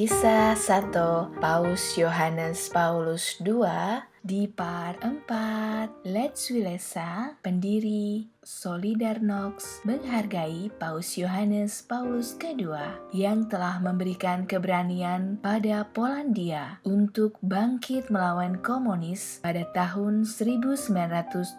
Kisah 1 Paus Yohanes Paulus II di part 4. Let's Wilesa, pendiri Solidarnox, menghargai Paus Yohanes Paulus II yang telah memberikan keberanian pada Polandia untuk bangkit melawan komunis pada tahun 1989.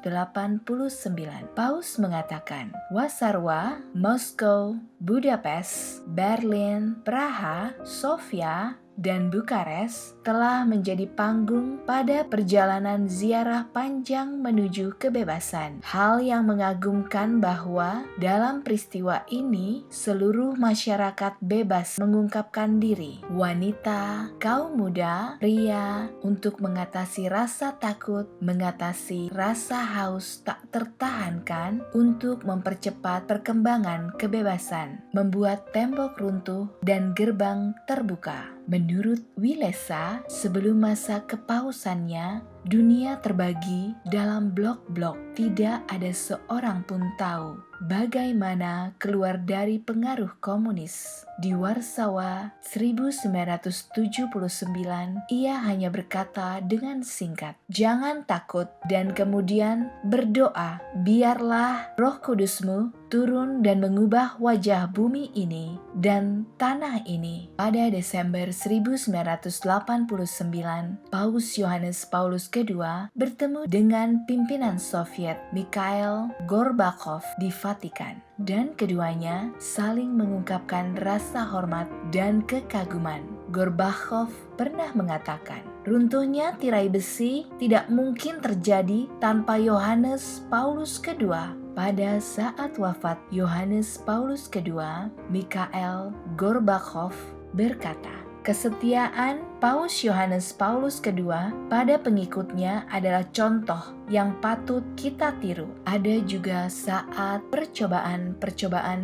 Paus mengatakan, Wasarwa, Moskow, Budapest, Berlin, Praha, Sofia, dan Bukares telah menjadi panggung pada perjalanan ziarah panjang menuju kebebasan. Hal yang mengagumkan bahwa dalam peristiwa ini seluruh masyarakat bebas mengungkapkan diri. Wanita, kaum muda, pria untuk mengatasi rasa takut, mengatasi rasa haus tak tertahankan untuk mempercepat perkembangan kebebasan, membuat tembok runtuh dan gerbang terbuka. Menurut Wilesa, sebelum masa kepausannya, dunia terbagi dalam blok-blok. Tidak ada seorang pun tahu bagaimana keluar dari pengaruh komunis. Di Warsawa 1979, ia hanya berkata dengan singkat, "Jangan takut," dan kemudian berdoa, "Biarlah Roh Kudusmu turun dan mengubah wajah bumi ini dan tanah ini." Pada Desember 1989, Paus Yohanes Paulus II bertemu dengan pimpinan Soviet Mikhail Gorbachev di Vatikan, dan keduanya saling mengungkapkan rasa hormat dan kekaguman. Gorbachev pernah mengatakan, "Runtuhnya tirai besi tidak mungkin terjadi tanpa Yohanes Paulus II." Pada saat wafat Yohanes Paulus II, Mikhail Gorbachev berkata, "Kesetiaan Paus Yohanes Paulus II pada pengikutnya adalah contoh yang patut kita tiru." Ada juga saat percobaan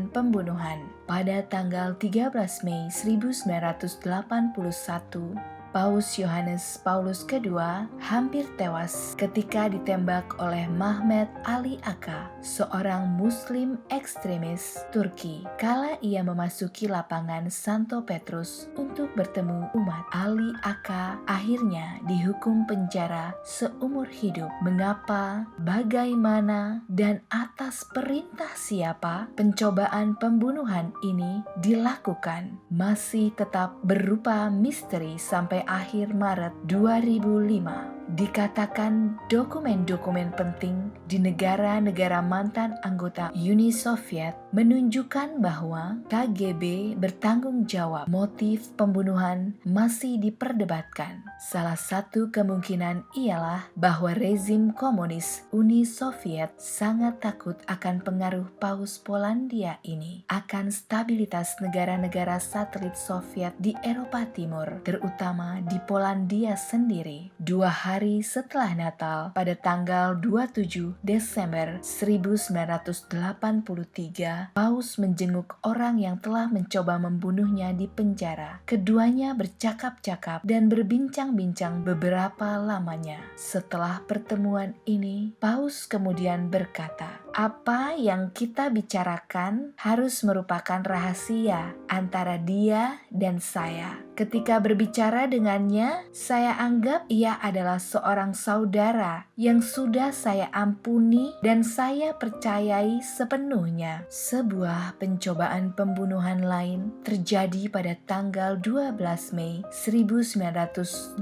pembunuhan. Pada tanggal 13 Mei 1981, Paus Yohanes Paulus II hampir tewas ketika ditembak oleh Mehmet Ali Aka, seorang muslim ekstremis Turki, kala ia memasuki lapangan Santo Petrus untuk bertemu umat. Ali Aka akhirnya dihukum penjara seumur hidup. Mengapa, bagaimana, dan atas perintah siapa pencobaan pembunuhan ini dilakukan masih tetap berupa misteri sampai akhir Maret 2005. Dikatakan dokumen-dokumen penting di negara-negara mantan anggota Uni Soviet menunjukkan bahwa KGB bertanggung jawab. Motif pembunuhan masih diperdebatkan. Salah satu kemungkinan ialah bahwa rezim komunis Uni Soviet sangat takut akan pengaruh Paus Polandia ini akan stabilitas negara-negara satelit Soviet di Eropa Timur, terutama di Polandia sendiri. 2 hari setelah Natal, pada tanggal 27 Desember 1983, Paus menjenguk orang yang telah mencoba membunuhnya di penjara. Keduanya bercakap-cakap dan berbincang-bincang beberapa lamanya. Setelah pertemuan ini, Paus kemudian berkata, "Apa yang kita bicarakan harus merupakan rahasia antara dia dan saya. Ketika berbicara dengannya, saya anggap ia adalah seorang saudara yang sudah saya ampuni dan saya percayai sepenuhnya." Sebuah pencobaan pembunuhan lain terjadi pada tanggal 12 Mei 1982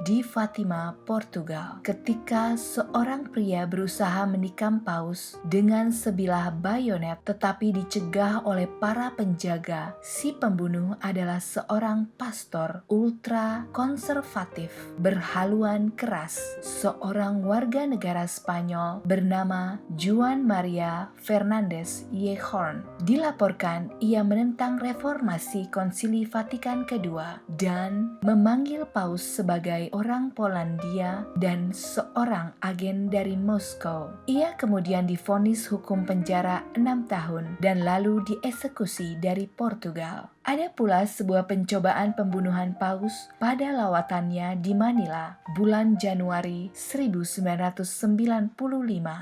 di Fatima, Portugal, ketika seorang pria berusaha menikam Paus dengan sebilah bayonet tetapi dicegah oleh para penjaga. Si pembunuh adalah seorang pastor ultra konservatif berhaluan keras, seorang warga negara Spanyol bernama Juan Maria Fernandez Yehorn. Dilaporkan ia menentang reformasi Konsili Vatikan II dan memanggil Paus sebagai orang Polandia dan seorang agen dari Moskow. Ia kemudian divonis hukum penjara 6 tahun dan lalu dieksekusi dari Portugal. Ada pula sebuah pencobaan pembunuhan Paus pada lawatannya di Manila bulan Januari 1995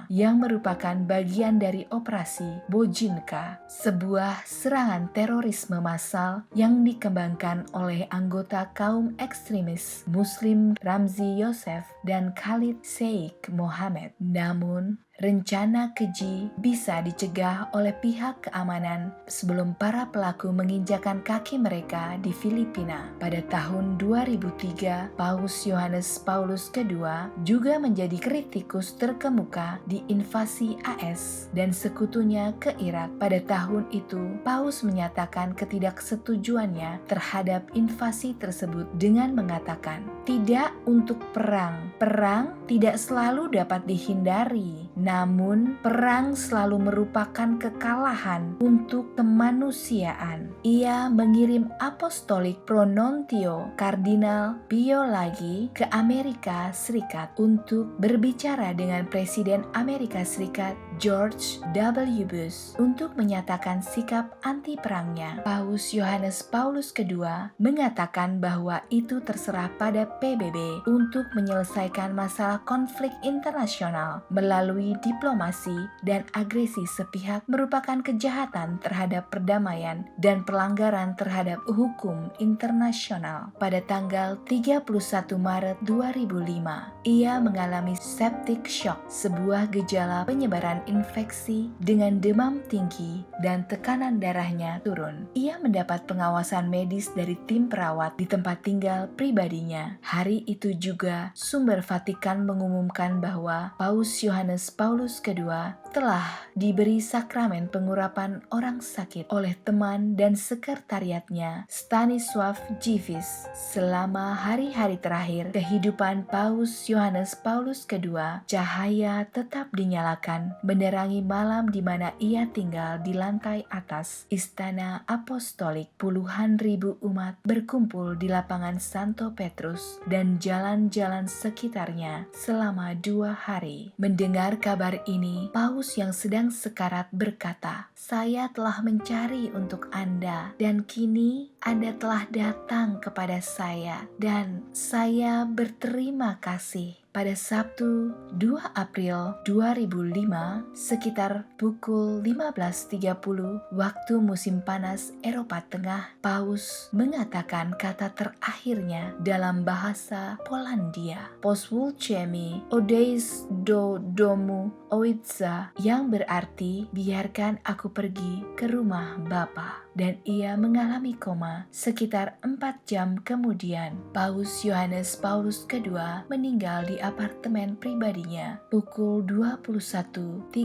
yang merupakan bagian dari Operasi Bojinka, sebuah serangan terorisme massal yang dikembangkan oleh anggota kaum ekstremis Muslim Ramzi Yosef dan Khalid Sheikh Mohammed. Namun, rencana keji bisa dicegah oleh pihak keamanan sebelum para pelaku menginjakan kaki mereka di Filipina. Pada tahun 2003, Paus Yohanes Paulus II juga menjadi kritikus terkemuka di invasi AS dan sekutunya ke Irak. Pada tahun itu, Paus menyatakan ketidaksetujuannya terhadap invasi tersebut dengan mengatakan, "Tidak untuk perang. Perang tidak selalu dapat dihindari. Namun, perang selalu merupakan kekalahan untuk kemanusiaan." Ia mengirim apostolik Pronontio Kardinal Pio lagi ke Amerika Serikat untuk berbicara dengan Presiden Amerika Serikat George W. Bush untuk menyatakan sikap anti-perangnya. Paus Yohanes Paulus II mengatakan bahwa itu terserah pada PBB untuk menyelesaikan masalah konflik internasional melalui diplomasi, dan agresi sepihak merupakan kejahatan terhadap perdamaian dan pelanggaran terhadap hukum internasional. Pada tanggal 31 Maret 2005, ia mengalami septic shock, sebuah gejala penyebaran infeksi dengan demam tinggi dan tekanan darahnya turun. Ia mendapat pengawasan medis dari tim perawat di tempat tinggal pribadinya. Hari itu juga sumber Vatikan mengumumkan bahwa Paus Yohanes Paulus II telah diberi sakramen pengurapan orang sakit oleh teman dan sekretariatnya Stanisław Dziwisz. Selama hari-hari terakhir kehidupan Paus Yohanes Paulus II, cahaya tetap dinyalakan menerangi malam di mana ia tinggal di lantai atas Istana Apostolik. Puluhan ribu umat berkumpul di lapangan Santo Petrus dan jalan-jalan sekitarnya selama 2 hari. Mendengar kabar ini, Paus yang sedang sekarat berkata, "Saya telah mencari untuk Anda dan kini Anda telah datang kepada saya dan saya berterima kasih." Pada Sabtu 2 April 2005 sekitar pukul 15.30 waktu musim panas Eropa Tengah, Paus mengatakan kata terakhirnya dalam bahasa Polandia, "Pozwólcie odejść do domu Ojca," yang berarti biarkan aku pergi ke rumah Bapa. Dan ia mengalami koma sekitar 4 jam kemudian. Paus Yohanes Paulus II meninggal di apartemen pribadinya pukul 21.37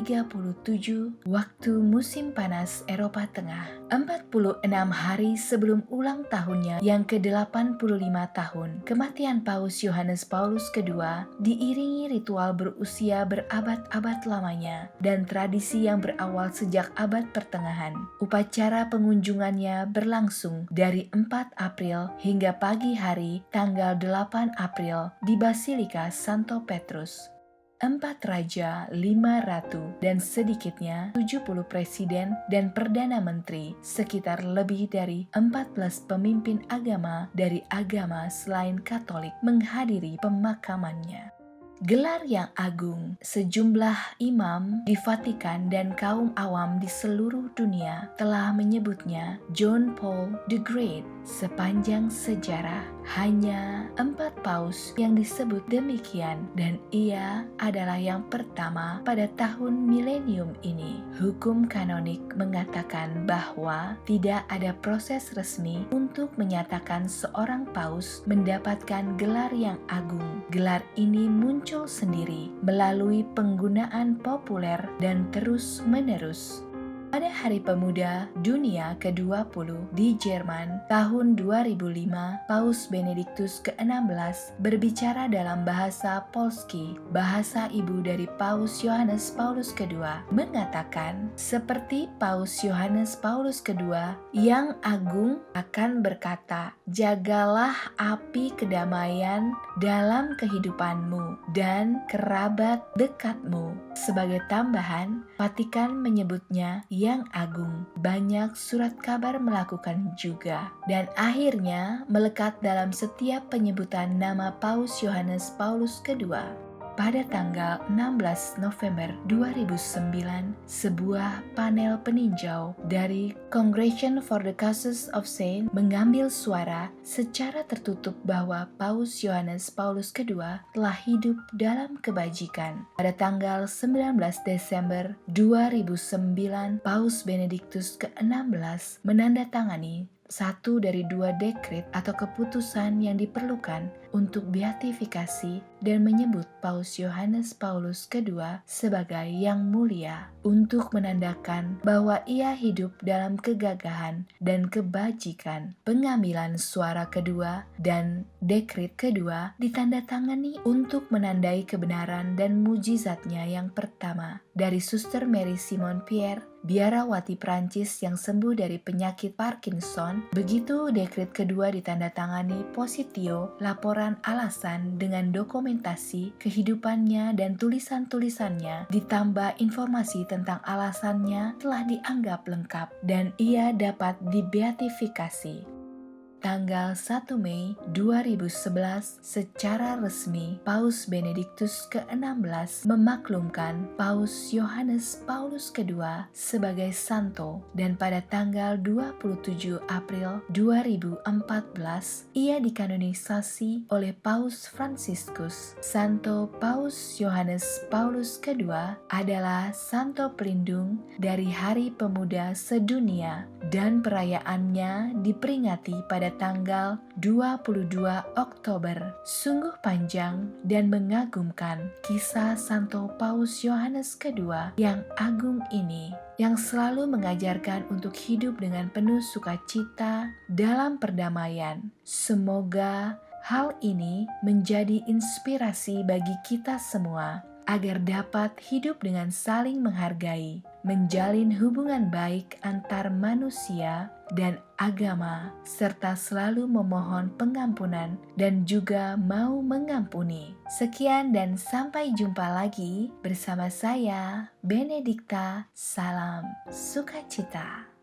waktu musim panas Eropa Tengah, 46 hari sebelum ulang tahunnya yang ke-85 tahun. Kematian Paus Yohanes Paulus II diiringi ritual berusia berabad-abad lamanya dan tradisi yang berawal sejak abad pertengahan. Upacara pengunjungannya berlangsung dari 4 April hingga pagi hari tanggal 8 April di Basilika Santo Petrus. 4 raja, 5 ratu, dan sedikitnya 70 presiden dan perdana menteri, sekitar lebih dari 14 pemimpin agama dari agama selain Katolik menghadiri pemakamannya. Gelar yang agung, sejumlah imam di Vatikan dan kaum awam di seluruh dunia telah menyebutnya John Paul the Great. Sepanjang sejarah, hanya 4 paus yang disebut demikian dan ia adalah yang pertama pada tahun milenium ini. Hukum kanonik mengatakan bahwa tidak ada proses resmi untuk menyatakan seorang paus mendapatkan gelar yang agung. Gelar ini muncul sendiri melalui penggunaan populer dan terus-menerus. Pada Hari Pemuda Dunia ke-20 di Jerman tahun 2005, Paus Benediktus ke-16 berbicara dalam bahasa Polski, bahasa ibu dari Paus Yohanes Paulus II, mengatakan, "Seperti Paus Yohanes Paulus II yang agung akan berkata, jagalah api kedamaian dalam kehidupanmu dan kerabat dekatmu." Sebagai tambahan, Vatikan menyebutnya yang agung. Banyak surat kabar melakukan juga. Dan akhirnya melekat dalam setiap penyebutan nama Paus Yohanes Paulus II. Pada tanggal 16 November 2009, sebuah panel peninjau dari Congregation for the Causes of Saints mengambil suara secara tertutup bahwa Paus Yohanes Paulus II telah hidup dalam kebajikan. Pada tanggal 19 Desember 2009, Paus Benediktus ke-16 menandatangani satu dari dua dekret atau keputusan yang diperlukan untuk beatifikasi dan menyebut Paus Yohanes Paulus II sebagai yang mulia untuk menandakan bahwa ia hidup dalam kegagahan dan kebajikan. Pengambilan suara kedua dan dekret kedua ditandatangani untuk menandai kebenaran dan mujizatnya yang pertama dari Suster Mary Simon Pierre, biarawati Prancis yang sembuh dari penyakit Parkinson. Begitu dekret kedua ditandatangani Positio, laporan alasan dengan dokumentasi kehidupannya dan tulisan-tulisannya ditambah informasi tentang alasannya telah dianggap lengkap dan ia dapat dibeatifikasi. Tanggal 1 Mei 2011, secara resmi Paus Benediktus ke-16 memaklumkan Paus Yohanes Paulus II sebagai santo, dan pada tanggal 27 April 2014 ia dikanonisasi oleh Paus Fransiskus. Santo Paus Yohanes Paulus II adalah santo pelindung dari Hari Pemuda Sedunia dan perayaannya diperingati pada tanggal 22 Oktober. Sungguh panjang dan mengagumkan kisah Santo Paus Yohanes II yang agung ini, yang selalu mengajarkan untuk hidup dengan penuh sukacita dalam perdamaian. Semoga hal ini menjadi inspirasi bagi kita semua agar dapat hidup dengan saling menghargai, menjalin hubungan baik antar manusia dan agama, serta selalu memohon pengampunan dan juga mau mengampuni. Sekian dan sampai jumpa lagi bersama saya, Benedikta. Salam sukacita.